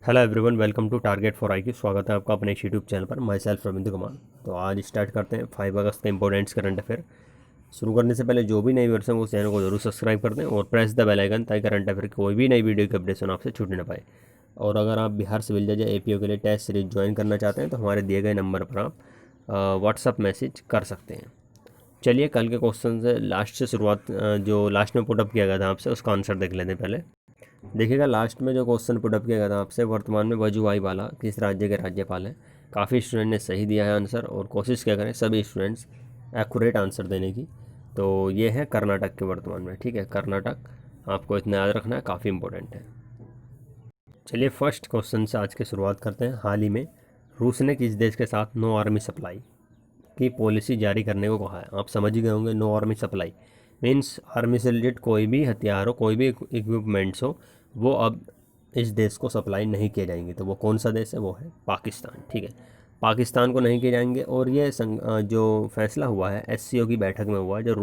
Hello everyone, welcome to target for IQ. स्वागत है आपका अपने इस यूट्यूब चैनल पर। Myself Ravindra Kumar. तो आज स्टार्ट करते हैं 5 अगस्त का इंपॉर्टेंट्स करंट अफेयर। शुरू करने से पहले जो भी नई वर्ष है वो चैनल को जरूर सब्सक्राइब कर दें और प्रेस द बेल आइकन, ताकि करंट अफेयर की कोई भी नई वीडियो की अपडेशन आपसे छूट ना पाए। और अगर आप बिहार सिविल जज एपीओ के लिए टेस्ट सीरीज ज्वाइन करना चाहते हैं तो हमारे दिए गए नंबर पर आप व्हाट्सअप मैसेज कर सकते हैं। चलिए कल के क्वेश्चन से लास्ट से शुरुआत, जो लास्ट में पुटअप किया गया था आपसे, उसका आंसर देख लेते हैं पहले। देखिएगा, लास्ट में जो क्वेश्चन पुटअप किया गया था आपसे, वर्तमान में वजुभाई वाला किस राज्य के राज्यपाल हैं। काफ़ी स्टूडेंट ने सही दिया है आंसर, और कोशिश क्या करें सभी स्टूडेंट्स एक्यूरेट आंसर देने की। तो ये है कर्नाटक के वर्तमान में। ठीक है, कर्नाटक आपको इतना याद रखना है, काफ़ी इंपॉर्टेंट है। चलिए फर्स्ट क्वेश्चन से आज की शुरुआत करते हैं। हाल ही में रूस ने किस देश के साथ नो आर्मी सप्लाई की पॉलिसी जारी करने को कहा है। आप समझ ही गए होंगे, know army supply means army से रिलेटेड कोई भी हथियार हो, कोई भी इक्विपमेंट्स हो, वो अब इस देश को सप्लाई नहीं किए जाएंगे। तो वो कौन सा देश है? वो है पाकिस्तान। ठीक है, पाकिस्तान को नहीं किए जाएंगे। और ये जो फैसला हुआ है एससीओ की बैठक में हुआ है, जो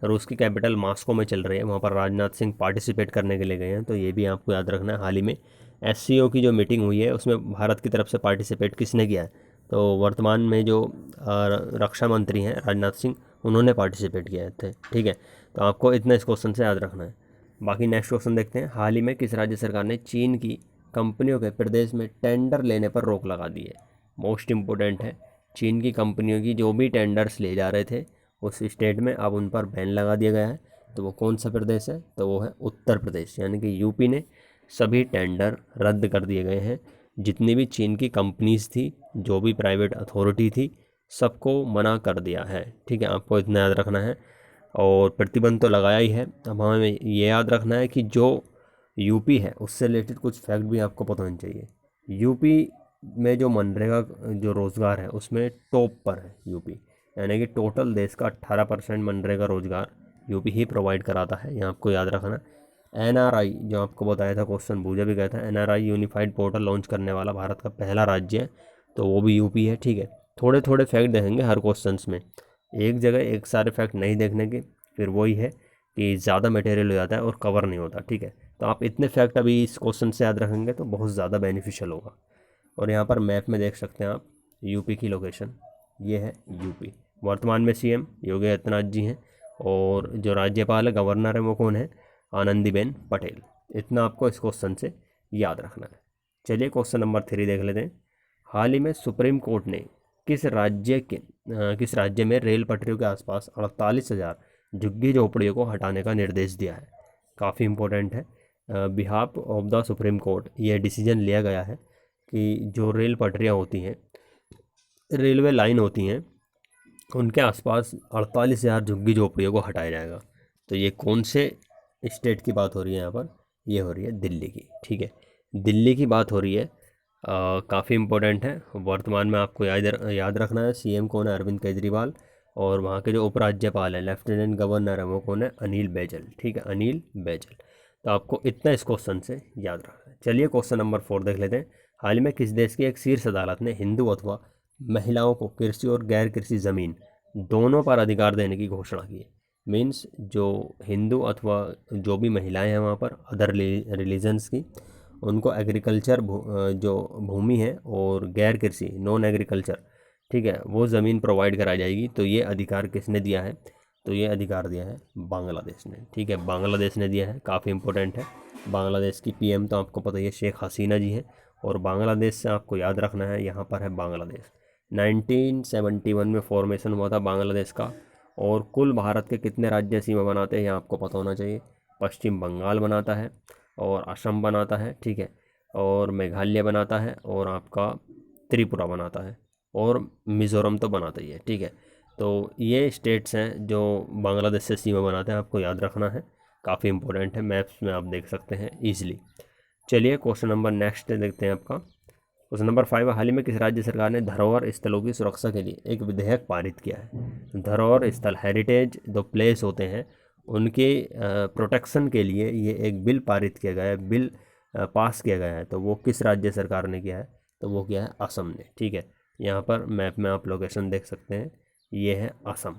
रूस की कैपिटल मॉस्को में चल रही है। वहाँ पर राजनाथ सिंह पार्टिसिपेट करने के लिए गए हैं। तो ये भी आपको याद रखना है। हाल ही में एससीओ की जो मीटिंग हुई है उसमें भारत की तरफ से पार्टिसिपेट किसने किया है? तो वर्तमान में जो रक्षा मंत्री हैं राजनाथ सिंह, उन्होंने पार्टिसिपेट किए थे। ठीक है, तो आपको इतना इस क्वेश्चन से याद रखना है। बाकी नेक्स्ट क्वेश्चन देखते हैं। हाल ही में किस राज्य सरकार ने चीन की कंपनियों के प्रदेश में टेंडर लेने पर रोक लगा दी है? मोस्ट इम्पोर्टेंट है। चीन की कंपनियों की जो भी टेंडर्स ले जा रहे थे उस स्टेट में अब उन पर बैन लगा दिया गया है। तो वो कौन सा प्रदेश है? तो वो है उत्तर प्रदेश। यानी कि यूपी ने सभी टेंडर रद्द कर दिए गए हैं। जितनी भी चीन की कंपनीज थी, जो भी प्राइवेट अथॉरिटी थी, सबको मना कर दिया है। ठीक है, आपको इतना याद रखना है। और प्रतिबंध तो लगाया ही है। अब हमें ये याद रखना है कि जो यूपी है उससे रिलेटेड कुछ फैक्ट भी आपको पता होना चाहिए। यूपी में जो मनरेगा जो रोज़गार है उसमें टॉप पर है यूपी। यानी कि टोटल देश का 18% मनरेगा रोज़गार यूपी ही प्रोवाइड कराता है। यहाँ आपको याद रखना। एनआरआई जो आपको बताया था, क्वेश्चन पूछा भी गया था, एनआरआई यूनिफाइड पोर्टल लॉन्च करने वाला भारत का पहला राज्य है, तो वो भी यूपी है। ठीक है, थोड़े थोड़े फैक्ट देखेंगे हर क्वेश्चन में, एक जगह एक सारे फैक्ट नहीं देखने के, फिर वही है कि ज़्यादा मटेरियल हो जाता है और कवर नहीं होता। ठीक है, तो आप इतने फैक्ट अभी इस क्वेश्चन से याद रखेंगे तो बहुत ज़्यादा बेनिफिशियल होगा। और यहाँ पर मैप में देख सकते हैं आप यूपी की लोकेशन, ये है यूपी। वर्तमान में सीएम योगी आदित्यनाथ जी हैं, और जो राज्यपाल है, गवर्नर है, वो कौन है? आनंदीबेन पटेल। इतना आपको इस क्वेश्चन से याद रखना है। चलिए क्वेश्चन नंबर 3 देख लेते हैं। हाल ही में सुप्रीम कोर्ट ने किस राज्य में रेल पटरियों के आसपास 48,000 झुग्गी झोपड़ियों को हटाने का निर्देश दिया है? काफ़ी इंपॉर्टेंट है। Behalf of the supreme court ये डिसीजन लिया गया है कि जो रेल पटरियाँ होती हैं, रेलवे लाइन होती हैं, उनके आसपास 48,000 झुग्गी झोपड़ियों को हटाया जाएगा। तो ये कौन से स्टेट की बात हो रही है? यहाँ पर ये हो रही है दिल्ली की। ठीक है, दिल्ली की बात हो रही है। काफ़ी इंपॉर्टेंट है। वर्तमान में आपको याद रखना है सीएम कौन है? अरविंद केजरीवाल। और वहाँ के जो उपराज्यपाल हैं, लेफ्टिनेंट गवर्नर है, वो कौन है? अनिल बैजल। ठीक है, अनिल बैजल। तो आपको इतना इस क्वेश्चन से याद रखना है। चलिए क्वेश्चन नंबर 4 देख लेते हैं। हाल ही में किस देश की एक शीर्ष अदालत ने हिंदू अथवा महिलाओं को कृषि और गैर कृषि ज़मीन दोनों पर अधिकार देने की घोषणा की है? मीन्स जो हिंदू अथवा जो भी महिलाएं हैं वहाँ पर अदर रिलीजन्स की, उनको एग्रीकल्चर जो भूमि है और गैर कृषि नॉन एग्रीकल्चर, ठीक है, वो ज़मीन प्रोवाइड कराई जाएगी। तो ये अधिकार किसने दिया है? तो ये अधिकार दिया है बांग्लादेश ने। ठीक है, बांग्लादेश ने दिया है। काफ़ी इंपॉर्टेंट है। बांग्लादेश की पीएम तो आपको पता ही है, शेख हसीना जी हैं। और बांग्लादेश से आपको याद रखना है, यहाँ पर है बांग्लादेश। 1971 में फॉर्मेशन हुआ था बांग्लादेश का। और कुल भारत के कितने राज्य सीमा बनाते हैं ये आपको पता होना चाहिए। पश्चिम बंगाल बनाता है, और असम बनाता है, ठीक है, और मेघालय बनाता है, और आपका त्रिपुरा बनाता है, और मिज़ोरम तो बनाता ही है। ठीक है, तो ये स्टेट्स हैं जो बांग्लादेश से सीमा बनाते हैं, आपको याद रखना है। काफ़ी इंपॉर्टेंट है, मैप्स में आप देख सकते हैं ईजिली। चलिए क्वेश्चन नंबर नेक्स्ट देखते हैं आपका। क्वेश्चन नंबर 5, हाल ही में किस राज्य सरकार ने धरोहर स्थलों की सुरक्षा के लिए एक विधेयक पारित किया है? धरोहर स्थल, हेरिटेज जो प्लेस होते हैं, उनके प्रोटेक्शन के लिए ये एक बिल पारित किया गया है, बिल पास किया गया है। तो वो किस राज्य सरकार ने किया है? तो वो किया है असम ने। ठीक है, यहाँ पर मैप में आप लोकेशन देख सकते हैं, ये है असम।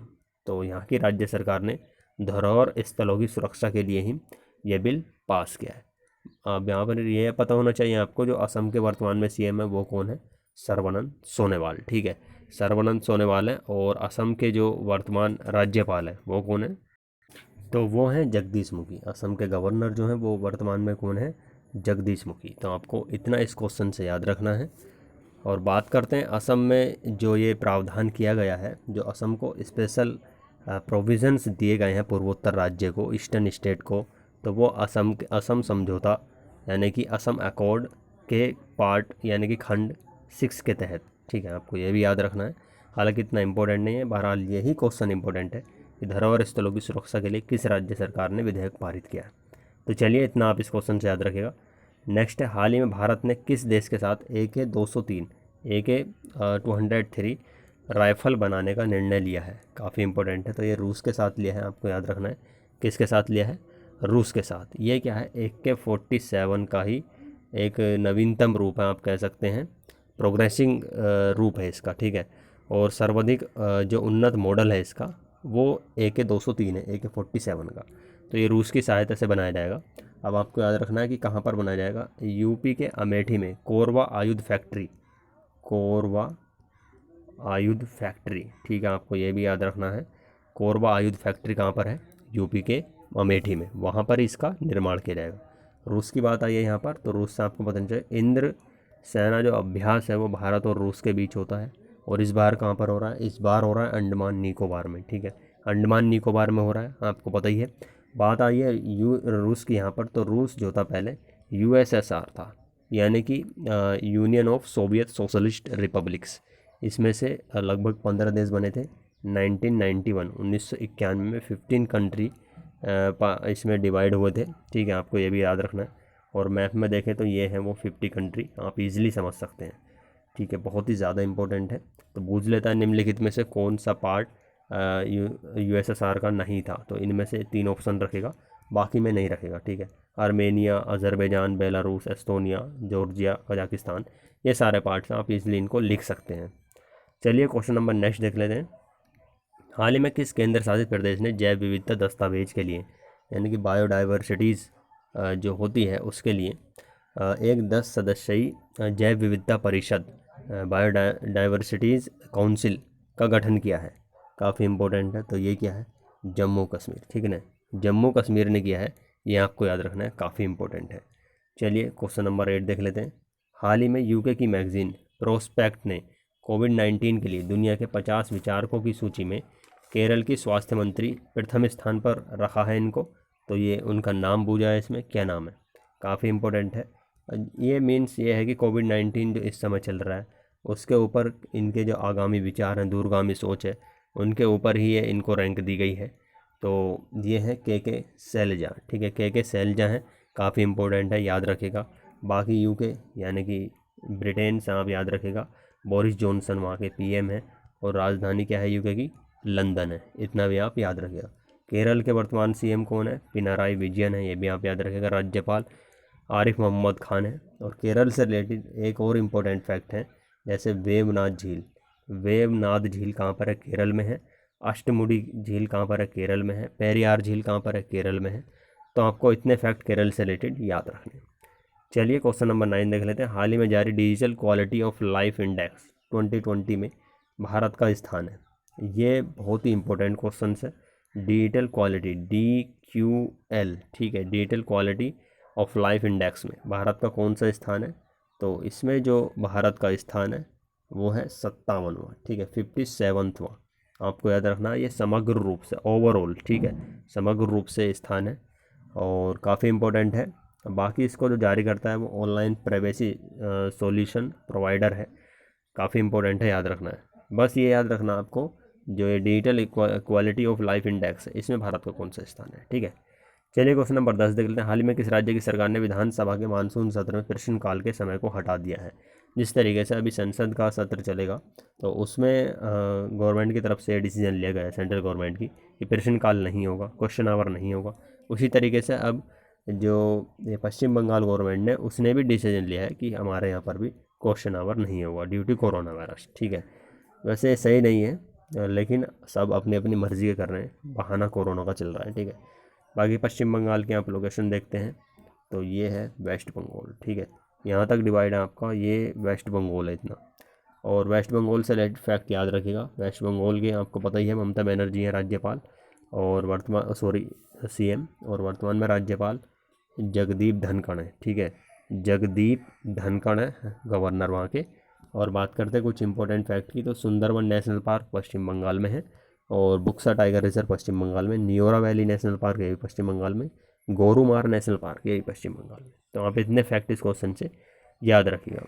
तो यहाँ की राज्य सरकार ने धरोहर स्थलों की सुरक्षा के लिए ही ये बिल पास किया है। अब यहाँ पर ये पता होना चाहिए आपको, जो असम के वर्तमान में सीएम है वो कौन है, सर्बानंद सोनोवाल। ठीक है, सर्बानंद सोनोवाल है। और असम के जो वर्तमान राज्यपाल है वो कौन है, तो वो हैं जगदीश मुखी। असम के गवर्नर जो हैं वो वर्तमान में कौन है, जगदीश मुखी। तो आपको इतना इस क्वेश्चन से याद रखना है। और बात करते हैं असम में जो ये प्रावधान किया गया है, जो असम को स्पेशल प्रोविजंस दिए गए हैं पूर्वोत्तर राज्य को, ईस्टर्न स्टेट को, तो वो असम समझौता यानी कि असम अकॉर्ड के पार्ट यानी कि खंड 6 के तहत। ठीक है, आपको ये भी याद रखना है। हालांकि इतना इम्पोर्टेंट नहीं है, बहरहाल यही क्वेश्चन इंपॉर्टेंट है कि धरोहर स्थलों की सुरक्षा के लिए किस राज्य सरकार ने विधेयक पारित किया। तो चलिए इतना आप इस क्वेश्चन से याद रखिएगा। नेक्स्ट है, हाल ही में भारत ने किस देश के साथ AK-203 AK-203 राइफल बनाने का निर्णय लिया है। काफ़ी इंपॉर्टेंट है। तो ये रूस के साथ लिया है, आपको याद रखना है। किसके साथ लिया है, रूस के साथ। ये क्या है, AK-47 का ही एक नवीनतम रूप है, आप कह सकते हैं प्रोग्रेसिंग रूप है इसका। ठीक है, और सर्वाधिक जो उन्नत मॉडल है इसका वो AK-203 है, AK-47 का। तो ये रूस की सहायता से बनाया जाएगा। अब आपको याद रखना है कि कहाँ पर बनाया जाएगा, यूपी के अमेठी में कोरबा आयुध फैक्ट्री, कोरबा आयुध फैक्ट्री। ठीक है, आपको ये भी याद रखना है। कोरबा आयुध फैक्ट्री कहाँ पर है, यूपी के अमेठी में, वहाँ पर इसका निर्माण किया जाएगा। रूस की बात आई है यहाँ पर, तो रूस से आपको पता चले इंद्र सेना जो अभ्यास है वो भारत और रूस के बीच होता है। और इस बार कहाँ पर हो रहा है, इस बार हो रहा है अंडमान निकोबार में। ठीक है, अंडमान निकोबार में हो रहा है, आपको पता ही है। बात आई है रूस की यहाँ पर, तो रूस जो था पहले USSR था, यानी कि union of Soviet socialist republics. इसमें से लगभग 15 देश बने थे। 1991 में 15 कंट्री इसमें डिवाइड हुए थे। ठीक है, आपको ये भी याद रखना है। और मैप में देखें तो ये है वो 50 कंट्री, आप इजीली समझ सकते हैं। ठीक है, बहुत ही ज़्यादा इंपॉर्टेंट है। तो बूझ लेता है निम्नलिखित में से कौन सा पार्ट USSR का नहीं था। तो इनमें से 3 ऑप्शन रखेगा, बाकी में नहीं रखेगा। ठीक है, Armenia, Azerbaijan, Belarus, Estonia, Georgia, Kazakhstan, ये सारे पार्ट्स हैं, आप इजीली इनको लिख सकते हैं। चलिए क्वेश्चन नंबर नेक्स्ट देख लेते हैं। हाल ही में किस केंद्र शासित प्रदेश ने जैव विविधता दस्तावेज के लिए, यानी कि बायोडाइवर्सिटीज़ जो होती है उसके लिए एक 10 सदस्यीय जैव विविधता परिषद बायोडाइवर्सिटीज़ काउंसिल का गठन किया है। काफ़ी इम्पोर्टेंट है। तो ये क्या है, जम्मू कश्मीर। ठीक है ना, जम्मू कश्मीर ने किया है, ये आपको याद रखना है, काफ़ी इम्पोर्टेंट है। चलिए क्वेश्चन नंबर 8 देख लेते हैं। हाल ही में UK की मैगजीन प्रोस्पेक्ट ने कोविड-19 के लिए दुनिया के 50 विचारकों की सूची में केरल की स्वास्थ्य मंत्री प्रथम स्थान पर रखा है इनको। तो ये उनका नाम पूछा है, इसमें क्या नाम है, काफ़ी इम्पोर्टेंट है। ये मीन्स ये है कि कोविड-19 जो इस समय चल रहा है उसके ऊपर इनके जो आगामी विचार हैं, दूरगामी सोच है, उनके ऊपर ही ये इनको रैंक दी गई है। तो ये है के शैलजा। ठीक है, के शैलजा हैं, काफ़ी इम्पोर्टेंट है, याद रखेगा। बाकी UK यानी कि ब्रिटेन से आप याद रखेगा, बोरिस जॉनसन वहाँ के PM हैं, और राजधानी क्या है UK की, लंदन है। इतना भी आप याद रखिएगा। केरल के वर्तमान CM कौन है, पिनाराई विजयन है, ये भी आप याद रखिएगा। राज्यपाल आरिफ मोहम्मद खान है। और केरल से रिलेटेड एक और इम्पोर्टेंट फैक्ट है, जैसे वेवनाथ झील, वेवनाथ झील कहाँ पर है, केरल में है। अष्टमुडी झील कहाँ पर है, केरल में है। पेरियार झील कहाँ पर है, केरल में है। तो आपको इतने फैक्ट केरल से रिलेटेड याद रखने। चलिए क्वेश्चन नंबर 9 देख लेते हैं। हाल ही में जारी digital quality of life index 2020 में भारत का स्थान है। ये बहुत ही इंपॉर्टेंट क्वेश्चन है। डिजिटल क्वालिटी DQL, ठीक है, digital quality of life index में भारत का कौन सा स्थान है। तो इसमें जो भारत का स्थान है वो है 57वां। ठीक है, 57वां। आपको याद रखना है, ये समग्र रूप से ओवरऑल, ठीक है, समग्र रूप से स्थान है और काफ़ी इम्पोर्टेंट है। बाकी इसको जो जारी करता है वो ऑनलाइन प्राइवेसी सॉल्यूशन प्रोवाइडर है, काफ़ी इम्पोर्टेंट है, याद रखना है। बस ये याद रखना आपको, जो ये digital quality of life index है इसमें भारत का कौन सा स्थान है। ठीक है, चलिए क्वेश्चन नंबर 10 देख लेते हैं। हाल ही में किस राज्य की सरकार ने विधानसभा के मानसून सत्र में प्रश्नकाल के समय को हटा दिया है। जिस तरीके से अभी संसद का सत्र चलेगा तो उसमें गवर्नमेंट की तरफ से डिसीजन लिया गया है, सेंट्रल गवर्नमेंट की, कि प्रश्नकाल नहीं होगा, क्वेश्चन आवर नहीं होगा। उसी तरीके से अब जो ये पश्चिम बंगाल गवर्नमेंट ने उसने भी डिसीजन लिया है कि हमारे यहाँ पर भी क्वेश्चन आवर नहीं होगा ड्यू टू कोरोना वायरस। ठीक है, वैसे सही नहीं है, लेकिन सब अपनी अपनी मर्जी के कर रहे हैं, बहाना कोरोना का चल रहा है। ठीक है, बाकी पश्चिम बंगाल के आप लोकेशन देखते हैं तो ये है वेस्ट बंगाल, ठीक है। यहाँ तक डिवाइड है आपका, ये वेस्ट बंगाल है इतना। और वेस्ट बंगाल से रिलेटेड फैक्ट याद रखिएगा, वेस्ट बंगाल के आपको पता ही है ममता बनर्जी हैं राज्यपाल और वर्तमान सीएम, और वर्तमान में राज्यपाल जगदीप धनखड़ है, ठीक है। जगदीप धनखड़ है गवर्नर वहाँ के। और बात करते हैं कुछ इंपॉर्टेंट फैक्ट की, तो सुंदरवन नेशनल पार्क पश्चिम बंगाल में है, और बुक्सा टाइगर रिजर्व पश्चिम बंगाल में, नियोरा वैली नेशनल पार्क यही पश्चिम बंगाल में, गोरुमार नेशनल पार्क यही पश्चिम बंगाल में। तो आप इतने फैक्ट इस क्वेश्चन से याद रखिएगा।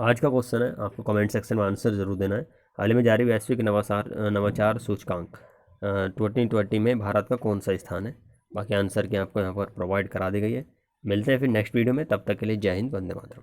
आज का क्वेश्चन है, आपको कमेंट सेक्शन में आंसर जरूर देना है। हाल ही में जारी वैश्विक नवाचार सूचकांक 2020 में भारत का कौन सा स्थान है। बाकी आंसर की आपको यहाँ पर प्रोवाइड करा दी गई है। मिलते हैं फिर नेक्स्ट वीडियो में, तब तक के लिए जय हिंद, वंदे मातरम।